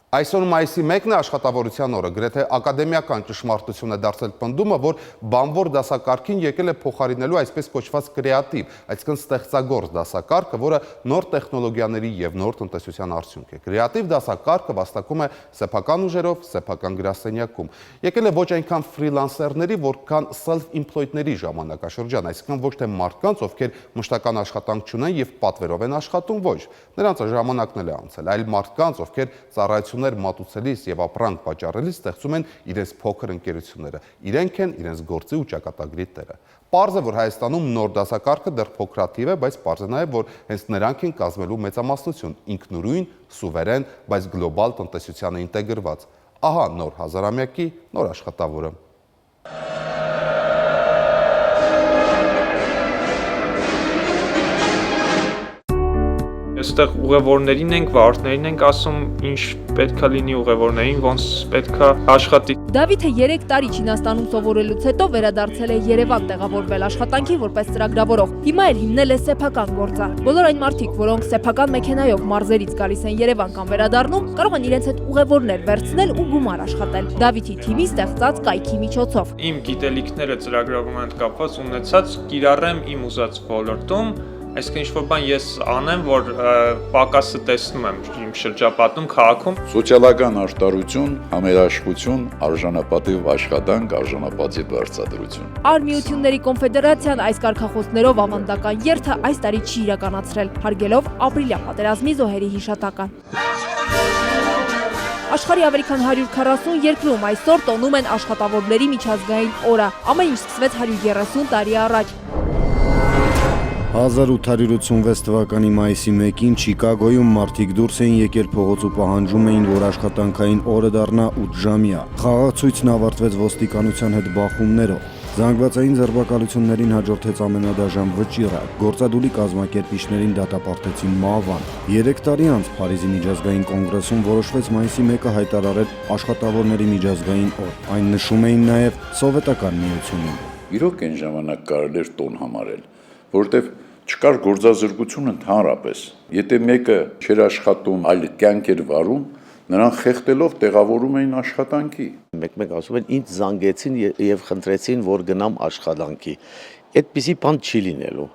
Այսօր մայիսի 1-ն է աշխատավորության օրը, գրեթե ակադեմիական ճշմարտություն է դարձել պնդումը, որ բանվոր դասակարգին եկել է փոխարինելու այսպես կոչված կրեատիվ, այսինքն ստեղծագործ դասակարգը, որը նոր տեխնոլոգիաների եւ նոր տնտեսության արդյունք է։ Կրեատիվ դասակարգը վաստակում է սեփական ուժերով, սեփական գրասենյակում։ Եկել է ոչ այնքան ֆրիլանսերների, որքան self-employed-ների ժամանակաշրջան, այսինքն ոչ թե մարդկանց, ովքեր մշտական աշխատանք չունեն եւ պատվերով են աշխատում, ոչ, նրանց ժամանակն էլ է անցել, այլ մարդկանց, ովքեր ծառայություններ մատուցելիս եւ ապրանք վաճառելիս ստեղծում են իրենց փոքր ընկերությունները։ Իրենք են իրենց գործի ու ճակատագրի տերը։ Պարզ է, որ Հայաստանում նոր դասակարգը դեռ փոքրաթիվ է, բայց պարզ է նաեւ, որ հենց նրանք են կազմելու մեծամասնություն, ինքնուրույն, սուվերեն, բայց գլոբալ տնտեսությանը ինտեգրված։ Ահա նոր հազարամյակի նոր աշխատավորը։ Այստեղ ուղևորներին ենք, վարորդներին ենք ասում, ինչ պետքա լինի ուղևորներին, ոնց պետքա աշխատի։ Դավիթը 3 տարի Չինաստանում սովորելուց հետո վերադարձել է Երևան տեղավորվել աշխատանքի որպես ծրագրավորող։ Հիմա էլ հիմնել է սեփական գործը։ Բոլոր այն մարդիկ, որոնք սեփական մեքենայով մարզերից գալիս են Երևան կամ վերադառնում, կարող են իրենց հետ ուղևորներ վերցնել ու գումար աշխատել։ Դավիթի թիմի ստեղծած կայքի միջոցով։ Իմ գիտելիքները ծրագրավորման հետ կապված ունեցած կիրառեմ իմ ուզած ոլորտում։ Այսինքն ինչ-որ բան ես անեմ, որ պակասը տեսնում եմ իմ շրջապատում, քաղաքում։ Սոցիալական արտարություն, համերաշխություն, արժանապատիվ աշխատանք, արժանապատիվ վարձատրություն։ Արմիությունների կոնֆեդերացիան այս կարգախոսներով ավանդական երթը այս տարի չի իրականացրել, հարգելով ապրիլյան պատերազմի զոհերի հիշատակը։ Աշխարհի ավելի քան 140 երկրում այսօր տոնում են աշխատավորների միջազգային օրը։ Ամեն ինչ սկսվեց 130 տարի առաջ։ 1886 թվականի մայիսի 1-ին Չիկագոյում մարդիկ դուրս էին եկել փողոց ու պահանջում էին, որ աշխատանքային օրը դառնա 8 ժամյա։ Խաղացույցն ավարտվեց ոստիկանության հետ բախումներով։ Զանգվածային ձերբակալություններին հաջորդեց ամենադաժան վճիռը, գործադուլի կազմակերպիչներին դատապարտեցին մահվան։ 3 տարի անց Փարիզի միջազգային կոնգրեսում որոշվեց մայիսի 1-ը հայտարարել աշխատավորների միջազգային օր։ Այն նշում էին նաև Սովետական միությունում։ Իրոք այն ժամանակ կարելի էր տոն համարել, որովհետև չկար գործազրկություն ընդհանրապես։ Եթե մեկը չէր աշխատում, այլ կյանք էր վարում, նրան խեղդելով տեղավորում էին աշխատանքի։ Մեկ ասում են ինձ զանգեցին եւ խնդրեցին, որ գնամ աշխատանքի։ Այդպիսի բան չի լինելու։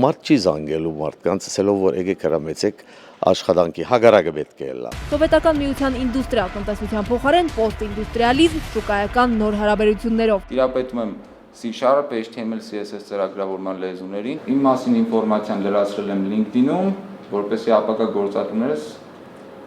Մարդ չի զանգելու մարդկանց, ասելով որ եկեք հրամեցեք աշխատանքի, հագարակը պետք է լա։ Սովետական միության ինդուստրիալ տնտեսության փոխարեն պոստինդուստրիալիզմ, շուկայական նոր հարաբերություններով։ Տիրապետում եմ C# HTML CSS ծրագրավորման լեզուներին։ Իմ մասին ինֆորմացիան լրացրել եմ LinkedIn-ում, որպեսզի ապագա գործատուներս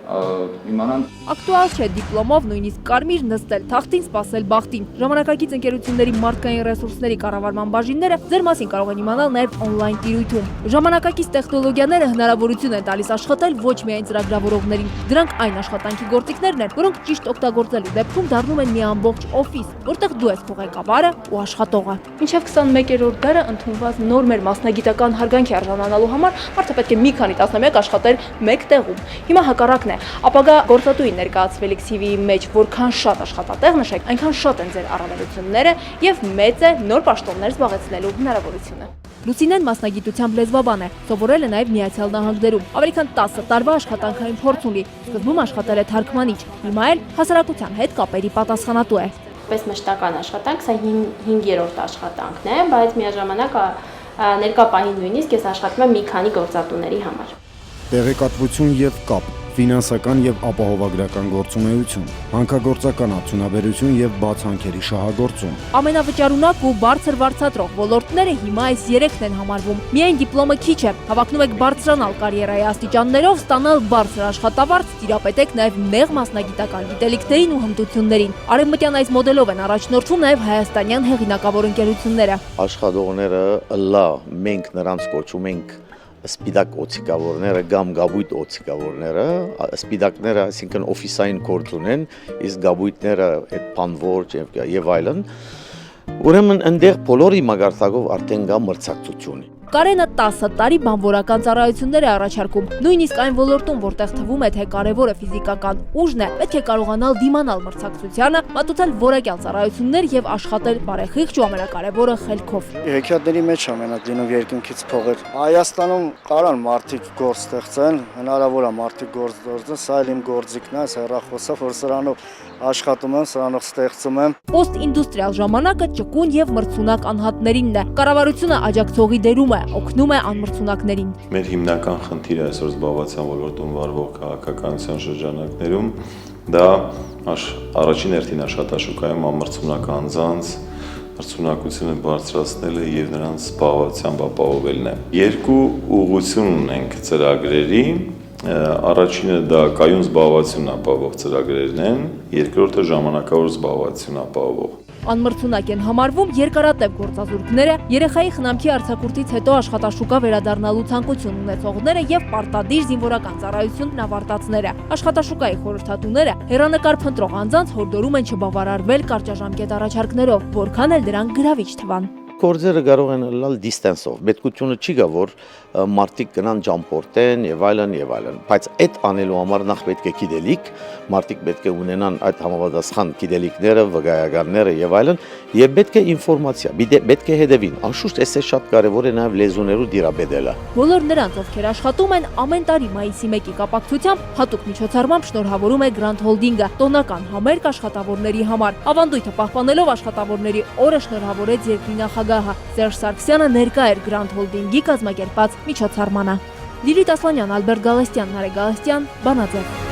իմանան։ Ակտուալ չէ դիպլոմով նույնիսկ կարմիր նստել, թախտին սպասել բախտին։ Ժամանակակից ընկերությունների մարդկային ռեսուրսների կառավարման բաժինները ձեր մասին կարող են իմանալ նաև օնլայն տիրույթում։ Ժամանակակից տեխնոլոգիաները հնարավորություն են տալիս աշխատել ոչ միայն ծրագրավորողներին։ Դրանք այն աշխատանքի գործիքներն են, որոնք ճիշտ օգտագործելու դեպքում դառնում են մի ամբողջ օֆիս, որտեղ դու ես փոխեկավարը ու աշխատողը։ Մինչև 21-րդ դարը ընդունված նորմեր մասնագիտական հարգանքի արժանանալու համար մարդը պետք է մի քանի տասնամյակ աշխատել մեկ տեղում։ Հիմա հակառակն է, ապագա գործատուի ներկայացվելիք CV-ի մեջ որքան շատ աշխատատեղ նշեք, այնքան շատ են ձեր առավելությունները եւ մեծ է նոր պաշտոններ զբաղեցնելու հնարավորությունը։ Լուսինեն մասնագիտությամբ լեզվաբան է, սովորել է նաև Միացյալ Նահանգներում, ավելի քան 10 տարվա աշխատանքային փորձ ունի, սկզբում աշխատել է թարգմանիչ, հիմա էլ հասարակության հետ կապերի պատասխանատու է։ Պես մշտական աշխատանք, սա 5-րդ աշխատանքն է, բայց միաժամանակ ներկա պահին նույնիսկ ես աշխատում եմ մի քանի գործատուների համար։ Տեղեկատվություն եւ կապ, ֆինանսական եւ ապահովագրական գործունեություն, հանքագործական արդյունաբերություն եւ բացանքերի շահագործում։ Ամենավճարունակ ու բարձր վարձատրող ոլորտները հիմա այս 3-ն են համարվում։ Միայն դիպլոմը քիչ է, հավակնում եք բարձրանալ կարիերայի աստիճաններով, ստանալ բարձր աշխատավարձ, տիրապետեք նաև նեղ մասնագիտական գիտելիքներին ու հմտություններին։ Արևմտյան այս մոդելով են առաջնորդվում նաև հայաստանյան հեղինակավոր ընկերությունները։ Աշխատողները լա, մենք նրանց կոչում ենք սպիտակ օծիկավորները կամ գաբույտ օծիկավորները, սպիտակները, այսինքն օֆիսային գործ ունեն, իսկ գաբույտները այդ բանվոր եւ այլն։ Ուրեմն այնտեղ բոլորի մագարտակով արդեն կա մրցակցություն։ Կարենը 10 տարի բանվորական ծառայություններ է առաջարկում։ Նույնիսկ այն ոլորտում, որտեղ թվում է, թե կարևորը ֆիզիկական ուժն է, պետք է կարողանալ դիմանալ մրցակցությանը, մատուցել որակյալ ծառայություններ եւ աշխատել բարեխիղճ ու ամենակարևորը խելքով։ Հեքիաթների մեջ ամենակ լինում երկնքից փողեր։ Հայաստանում կարան մարդիկ գործ ստեղծեն, հնարավոր է մարդիկ գործ ստեղծեն, սա էլ իմ գործիքն է, հեռախոսը, որ սրանով աշխատում եմ, սրանով ստեղծում եմ։ Պոստինդուստրիալ ժամանակը ճկուն եւ մրցունակ անհատներինն է։ Կառավարությունը աջակցողի դերում է, օգնում է անմրցունակներին։ Մեր հիմնական խնդիրը այսօր զբաղվածության ոլորտում վարվող քաղաքականության շրջանակներում դա առաջին հերթին աշխատաշուկայում անմրցունակ անձանց մրցունակությունը բարձրացնելը եւ նրանց զբաղվածությամբ ապահովելն է։ Երկու ուղղություն ունենք ծրագրերի, առաջինը դա կայուն զբաղվածություն ապահովող ծրագրերն են, երկրորդը ժամանակավոր զբաղվածություն ապահովող։ Անմրցունակ են համարվում երկարատև գործազուրկները, երեխայի խնամքի արձակուրդից հետո աշխատաշուկա վերադառնալու ցանկություն ունեցողները եւ պարտադիր զինվորական ծառայությունն ավարտածները։ Աշխատաշուկայի խորհրդատուները հեռանկար փնտրող անձանց հորդորում են չբավարարվել կարճաժամկետ առաջարկներով, որքան էլ դրանք գրավիչ թվան։ Գործերը կարող են լալ դիստենսով։ Պետքությունը չի գա, որ մարդիկ գնան ճամփորդեն եւ այլն, բայց այդ անելու համար նախ պետք է գիտելիք, մարդիկ պետք է ունենան այդ համապատասխան գիտելիքները, վկայականները եւ այլն, եւ պետք է ինֆորմացիա, պետք է հետևին։ Անշուշտ էս շատ կարեւոր է նաեւ լեզուներու դիրաբեդելը։ Բոլոր նրանց, ովքեր աշխատում են, ամեն տարի մայիսի 1-ի կապակցությամբ հատուկ միջոցառմամբ շնորհավորում է Grand Holding-ը տոնական համերգ աշխատավորների համար։ Ավանդույթը պահպանելով աշխատավորների օրը շնորհավորեց երկրի նախագահը Սերժ Սարգսյանը ներկա էր Grand Holding-ի կազմակերպած միջոցառմանը։ Լիլիթ Ասլանյան, Ալբերտ Գալստյան, Նարեկ Գալստյան, Բանաձև։